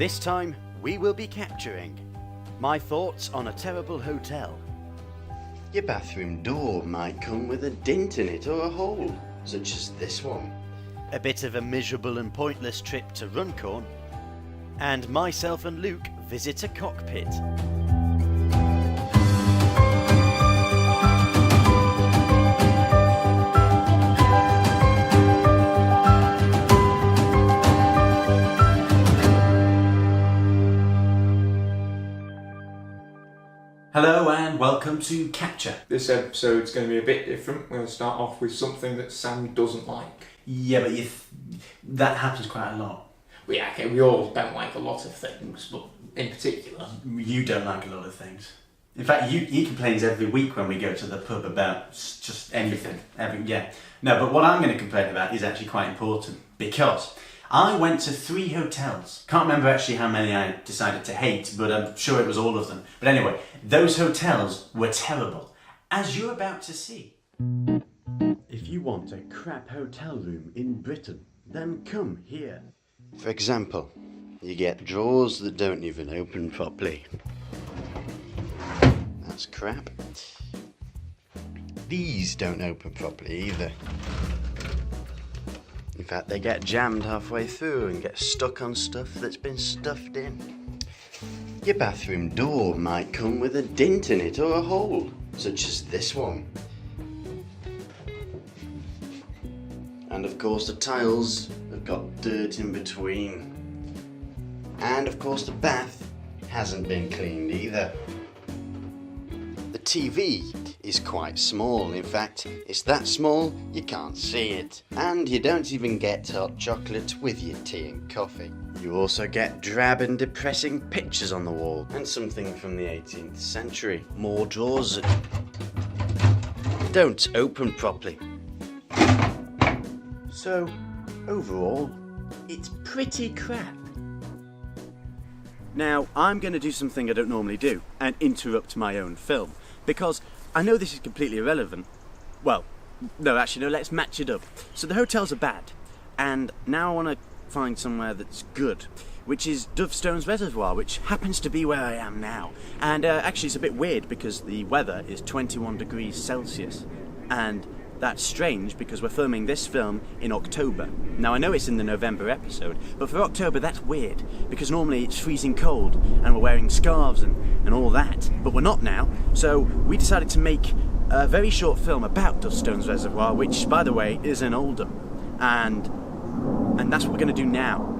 This time, we will be capturing my thoughts on a terrible hotel. Your bathroom door might come with a dint in it or a hole, such as this one. A bit of a miserable and pointless trip to Runcorn. And myself and Luke visit a cockpit. Hello and welcome to Capture. This episode's going to be a bit different. We're going to start off with something that Sam doesn't like. Yeah, but that happens quite a lot. Well, yeah, okay, we all don't like a lot of things, but in particular... You don't like a lot of things. In fact, he complains every week when we go to the pub about just anything. No, but what I'm going to complain about is actually quite important, because I went to 3 hotels. Can't remember actually how many I decided to hate, but I'm sure it was all of them. But anyway, those hotels were terrible, as you're about to see. If you want a crap hotel room in Britain, then come here. For example, you get drawers that don't even open properly. That's crap. These don't open properly either. In fact, they get jammed halfway through and get stuck on stuff that's been stuffed in. Your bathroom door might come with a dint in it or a hole, such as this one. And of course the tiles have got dirt in between. And of course the bath hasn't been cleaned either. The TV is quite small. In fact, it's that small you can't see it. And you don't even get hot chocolate with your tea and coffee. You also get drab and depressing pictures on the wall and something from the 18th century. More drawers that don't open properly. So, overall, it's pretty crap. Now, I'm going to do something I don't normally do and interrupt my own film, because I know this is completely irrelevant. Well, no, actually, no, let's match it up. So the hotels are bad, and now I want to find somewhere that's good, which is Dovestone Reservoir, which happens to be where I am now. And actually, it's a bit weird because the weather is 21 degrees Celsius, and that's strange because we're filming this film in October. Now I know it's in the November episode, but for October that's weird because normally it's freezing cold and we're wearing scarves and all that, but we're not now. So we decided to make a very short film about Dovestone Reservoir, which by the way is an Oldham, and that's what we're going to do now.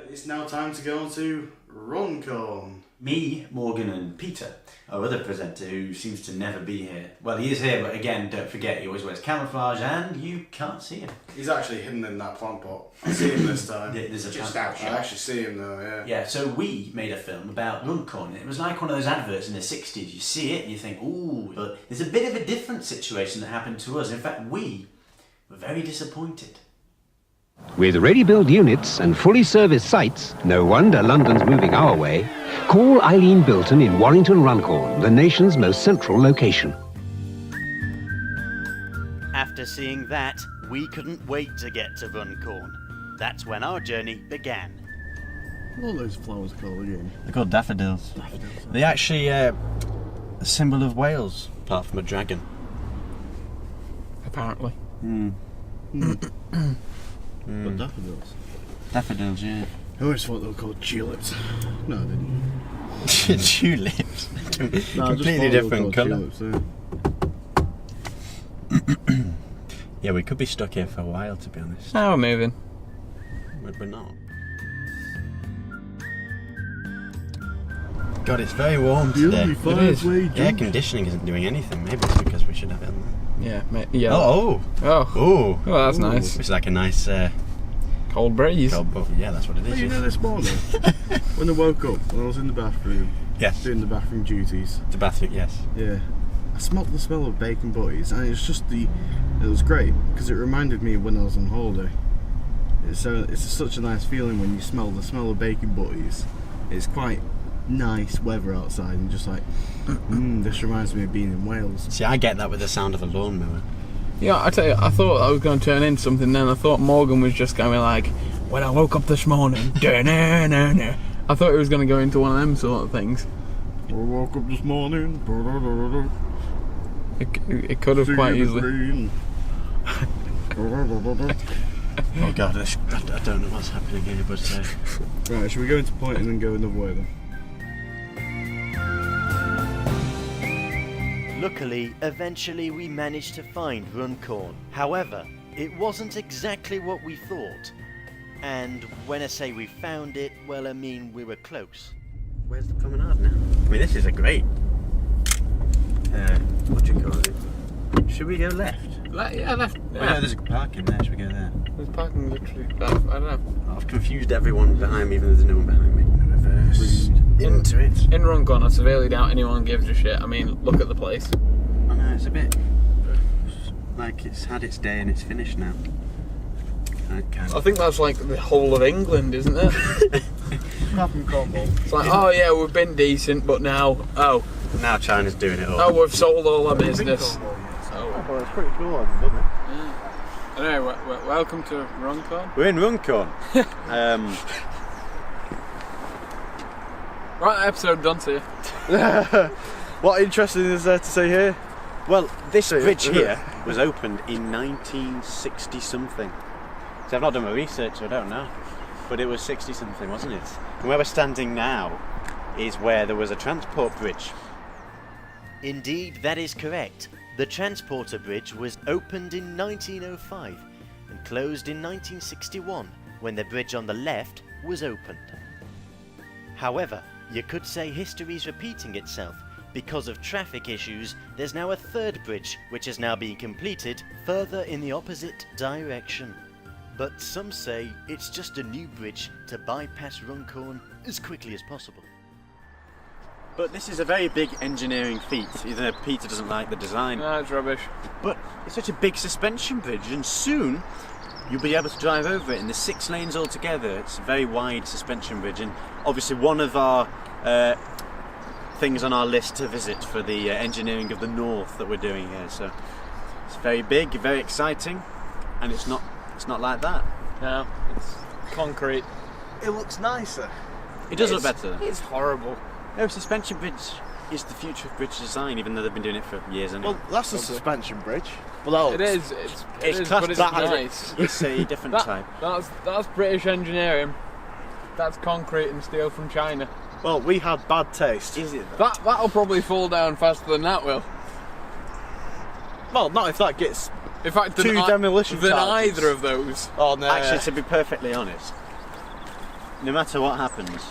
It's now time to go on to Runcorn. Me, Morgan and Peter, our other presenter who seems to never be here. Well, he is here, but again, don't forget, he always wears camouflage and you can't see him. He's actually hidden in that plant pot. I see him this time. Yeah, there's a Just plant out. I actually see him though, yeah. Yeah, so we made a film about Runcorn. It was like one of those adverts in the 60s. You see it and you think, ooh, but there's a bit of a different situation that happened to us. In fact, we were very disappointed. With ready-built units and fully serviced sites, no wonder London's moving our way. Call Eileen Bilton in Warrington Runcorn, the nation's most central location. After seeing that, we couldn't wait to get to Runcorn. That's when our journey began. What are those flowers called again? They're called daffodils. They actually a symbol of Wales, apart from a dragon. Apparently. But daffodils. Daffodils, yeah. I always thought they were called tulips. No, I didn't. Tulips. No, I just Completely thought they were different called colour. tulips, yeah. Yeah, we could be stuck here for a while, to be honest. Now we're moving. But we're not. God, it's very warm The today. only five-way Air junction. conditioning isn't doing anything. Maybe it's because we should have it on there. Yeah, mate. Yeah. Oh, Oh. oh. Oh, that's nice. It's like a nice Cold breeze. cold buff. Yeah, that's what it Well, is. you know, this morning, when I woke up, when I was in the bathroom, Yes. doing the bathroom duties, The bathroom, yes. yeah, I smelled the smell of bacon butties, and it was great, because it reminded me of when I was on holiday. It's such a nice feeling when you smell the smell of bacon butties. It's quite nice weather outside, and just like, this reminds me of being in Wales. See, I get that with the sound of a lawnmower. Yeah, I tell you, I thought I was going to turn into something then. I thought Morgan was just going like, when I woke up this morning, I thought he was going to go into one of them sort of things. I woke up this morning, It could have quite easily. Oh God, I don't know what's happening here, but Right, should we go into point and then go another way then? luckily, eventually we managed to find Runcorn. However, it wasn't exactly what we thought. And when I say we found it, well, I mean we were close. Where's the promenade now? I mean, this is a great. What do you call it? Should we go left? Yeah, left. Oh, yeah, there's a parking there. Should we go there? There's parking literally. I don't know. I've confused everyone behind me, even though there's no one behind me. Reverse into it. In Runcorn, I severely doubt anyone gives a shit. I mean, look at the place. I know, it's a bit like it's had its day and it's finished now. I think that's like the whole of England, isn't it? It's like, oh yeah, we've been decent, but now, Now China's doing it all. oh, we've sold all our business. Oh, it's pretty cool, I've done it. Anyway, welcome to Runcorn. We're in Runcorn. Right, episode done to you. What interesting is there to say here? Well, this bridge here was opened in 1960 something. So I've not done my research, so I don't know. But it was 60 something, wasn't it? And where we're standing now is where there was a transport bridge. Indeed, that is correct. The Transporter Bridge was opened in 1905 and closed in 1961 when the bridge on the left was opened. However, you could say history's repeating itself. Because of traffic issues, there's now a third bridge which is now being completed further in the opposite direction. But some say it's just a new bridge to bypass Runcorn as quickly as possible. But this is a very big engineering feat, even though Peter doesn't like the design. No, it's rubbish. But it's such a big suspension bridge, and soon you'll be able to drive over it in the 6 lanes altogether. It's a very wide suspension bridge, and obviously one of our things on our list to visit for the engineering of the north that we're doing here. So it's very big, very exciting, and it's not like that. No, it's concrete. It looks nicer. It does look better. It's horrible. No, suspension bridge is the future of bridge design, even though they've been doing it for years anyway. Well, that's a suspension bridge. Well, It is. It's classed but it's that nice. It's a different type. That's British engineering. That's concrete and steel from China. Well, we had bad taste. Is it? That'll probably fall down faster than that will. Well, not if that gets In fact, two demolition than charges. either of those. Oh no. Actually, to be perfectly honest, no matter what happens,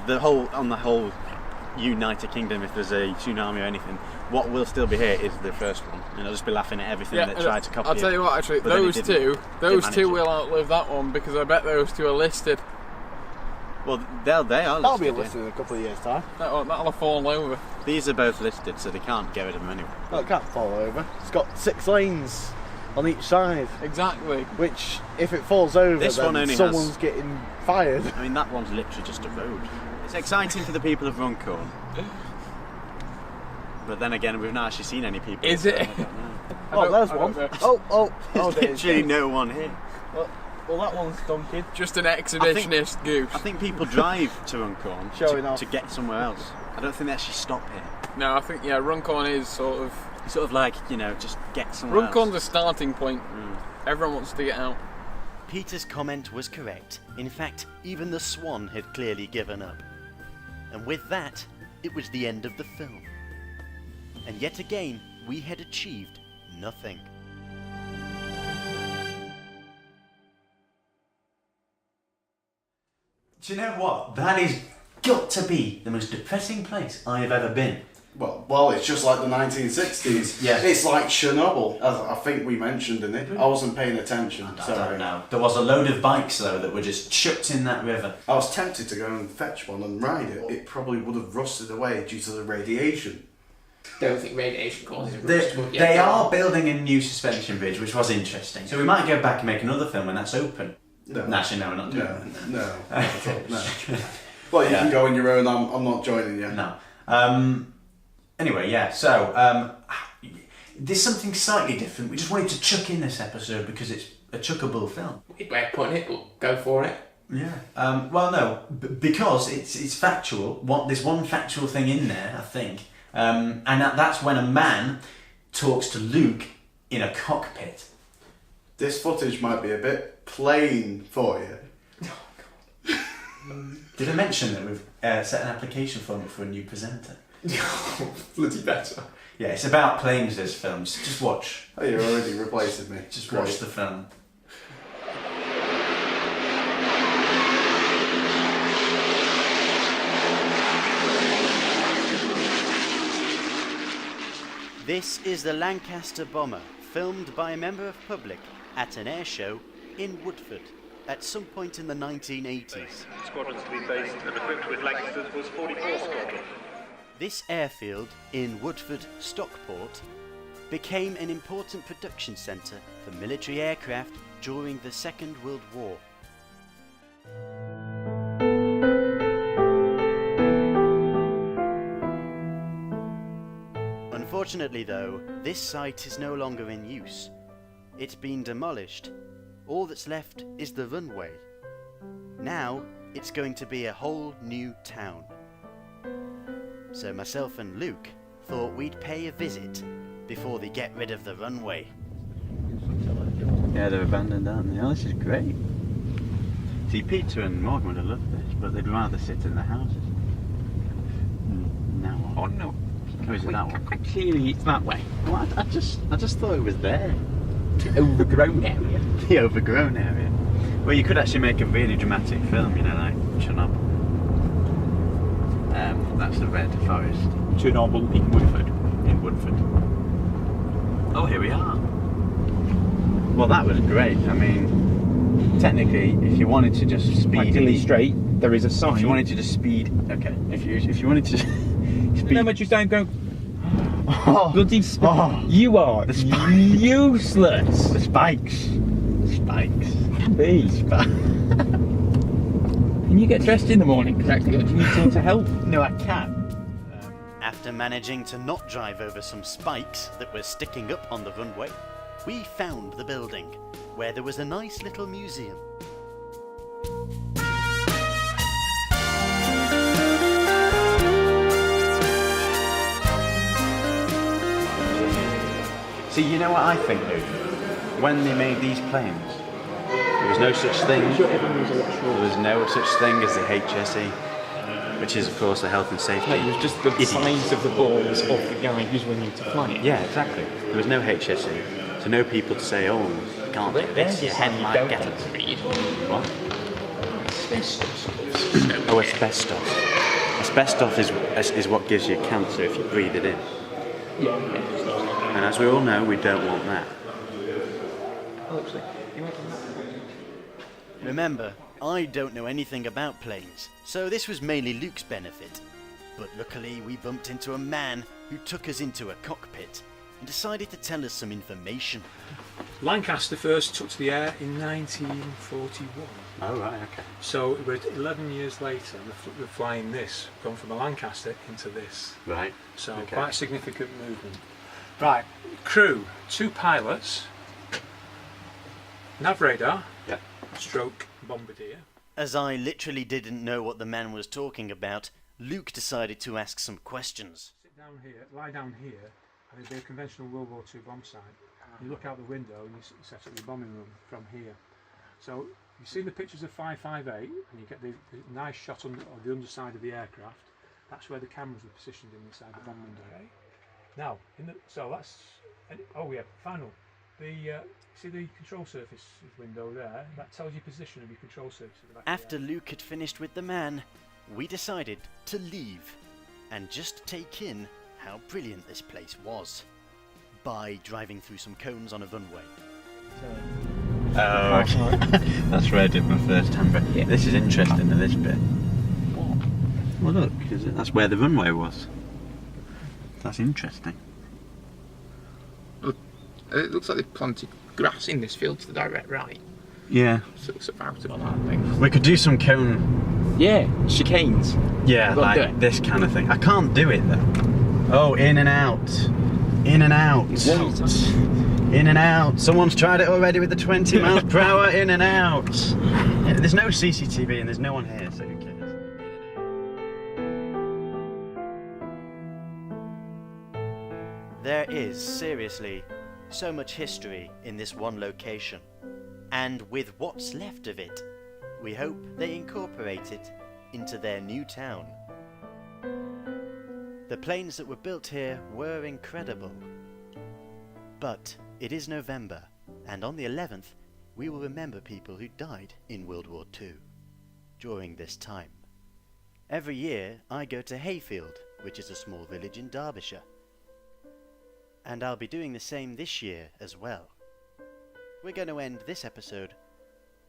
the whole United Kingdom, if there's a tsunami or anything, what will still be here is the first one, and I'll just be laughing at everything that tried to copy it. I'll tell you what, actually, But then it those didn't two manage will outlive that one, because I bet those two are listed. Well, they are listed. That'll be listed in a couple of years' time. That'll have fallen over. These are both listed, so they can't get rid of them anyway. Well, it can't fall over. It's got 6 lanes on each side, Exactly. which, if it falls over, This then one only someone's has- getting fired. I mean, that one's literally just a road. It's exciting for the people of Runcorn. But then again, we've not actually seen any people. Is so it? I don't know. Oh, there's I one. don't know. Oh, There's there's literally no one here. Well, that one's dunking. Just an exhibitionist goose. I think people drive to Runcorn Showing off. to get somewhere else. I don't think they actually stop here. No, I think, Runcorn is sort of... Like, just get somewhere Runcorn's else. a starting point. Everyone wants to get out. Peter's comment was correct. In fact, even the swan had clearly given up. And with that, it was the end of the film. And yet again, we had achieved nothing. Do you know what? That is got to be the most depressing place I have ever been. Well, it's just like the 1960s. Yeah. It's like Chernobyl, as I think we mentioned in it. I wasn't paying attention. I Sorry. don't know. There was a load of bikes though that were just chucked in that river. I was tempted to go and fetch one and ride it. It probably would have rusted away due to the radiation. Don't think radiation causes rust. They, but they are building a new suspension bridge, which was interesting. So we might go back and make another film when that's open. No. Actually, no, we're not doing that. No. No. Well, you can go on your own. I'm not joining you. No. Anyway, yeah. So there's something slightly different. We just wanted to chuck in this episode because it's a chuckable film. Way of putting it, but go for it. Yeah. Well, no, because it's factual. There's one factual thing in there, I think, and that's when a man talks to Luke in a cockpit. This footage might be a bit plain for you. Did I mention that we've set an application form for a new presenter? Bloody better. Yeah, it's about planes, this film. Just watch. Oh, you're already replacing me. Just watch the film. This is the Lancaster bomber, filmed by a member of public at an air show in Woodford at some point in the 1980s. Squadrons to be based and equipped with Lancasters was 44 Squadron. This airfield in Woodford, Stockport, became an important production centre for military aircraft during the Second World War. Unfortunately though, this site is no longer in use. It's been demolished. All that's left is the runway. Now, it's going to be a whole new town. So myself and Luke thought we'd pay a visit before they get rid of the runway. Yeah, they're abandoned, aren't they? Oh, this is great. See, Peter and Morgan would have loved this, but they'd rather sit in the houses. Now what? Oh no. Oh, is it that one? Clearly it's that way. What? I just thought it was there. The overgrown area. The overgrown area. Well, you could actually make a really dramatic film, like Chernobyl. That's the red forest. Chernobyl in Woodford. In Woodford. Oh, here we are. Well, that was great. I mean, technically, if you wanted to just speed... Practically straight, there is a sign. If you wanted to just speed... Okay, if you wanted to speed... Then what you saying, go... Oh, Bloody you are useless. the spikes. The spikes. Please. Can you get dressed in the morning correctly, or do you need someone to help? No, I can't. After managing to not drive over some spikes that were sticking up on the runway, we found the building, where there was a nice little museum. See, you know what I think, Luke? When they made these planes, there was no such thing. There was no such thing as the HSE, which is, of course, the health and safety. No, it was just the size of the balls of the guy who's willing to fly it. Yeah, exactly. There was no HSE, so no people to say, "Oh, you can't do this. Your head might get it." Speed. What? asbestos. Oh, asbestos. Asbestos is what gives you cancer if you breathe it in. Yeah. And as we all know, we don't want that. Remember, I don't know anything about planes, so this was mainly Luke's benefit. But luckily we bumped into a man who took us into a cockpit and decided to tell us some information. Lancaster first took to the air in 1941. Oh, right, okay. So we're 11 years later, we're flying this, going from a Lancaster into this. Right. So Okay. quite a significant movement. Right, crew, 2 pilots, nav radar, stroke bombardier. As I literally didn't know what the man was talking about, Luke decided to ask some questions. Sit down here, lie down here, and there'd be a conventional World War II bomb site. You look out the window and you set up your bombing room from here. So you've seen the pictures of 558 and you get the nice shot on the underside of the aircraft. That's where the cameras were positioned inside the bomb window. Now, final. See the control surface window there? That tells you position of your control surface at the back. After Luke had finished with the man, we decided to leave and just take in how brilliant this place was by driving through some cones on a runway. Oh, okay. That's where I did my first handbrake. Yeah. This is interesting, this bit. Well, look, that's where the runway was. That's interesting. It looks like they've planted grass in this field to the direct right. Yeah. So it looks about it on that thing. We could do some cone. Yeah, chicanes. Yeah, like this kind of thing. I can't do it though. Oh, in and out. In and out. In and out. Someone's tried it already with the 20 miles per hour. In and out. Yeah, there's no CCTV and there's no one here, so who cares? There is, seriously, so much history in this one location. And with what's left of it, we hope they incorporate it into their new town. The planes that were built here were incredible. But it is November, and on the 11th, we will remember people who died in World War II during this time. Every year, I go to Hayfield, which is a small village in Derbyshire. And I'll be doing the same this year as well. We're going to end this episode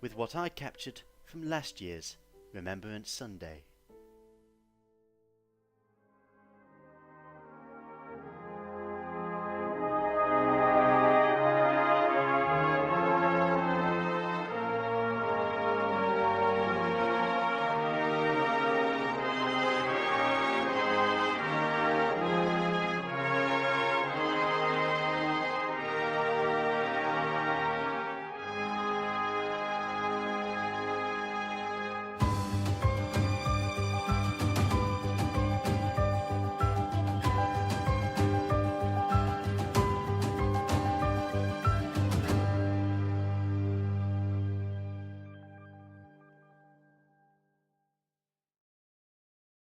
with what I captured from last year's Remembrance Sunday.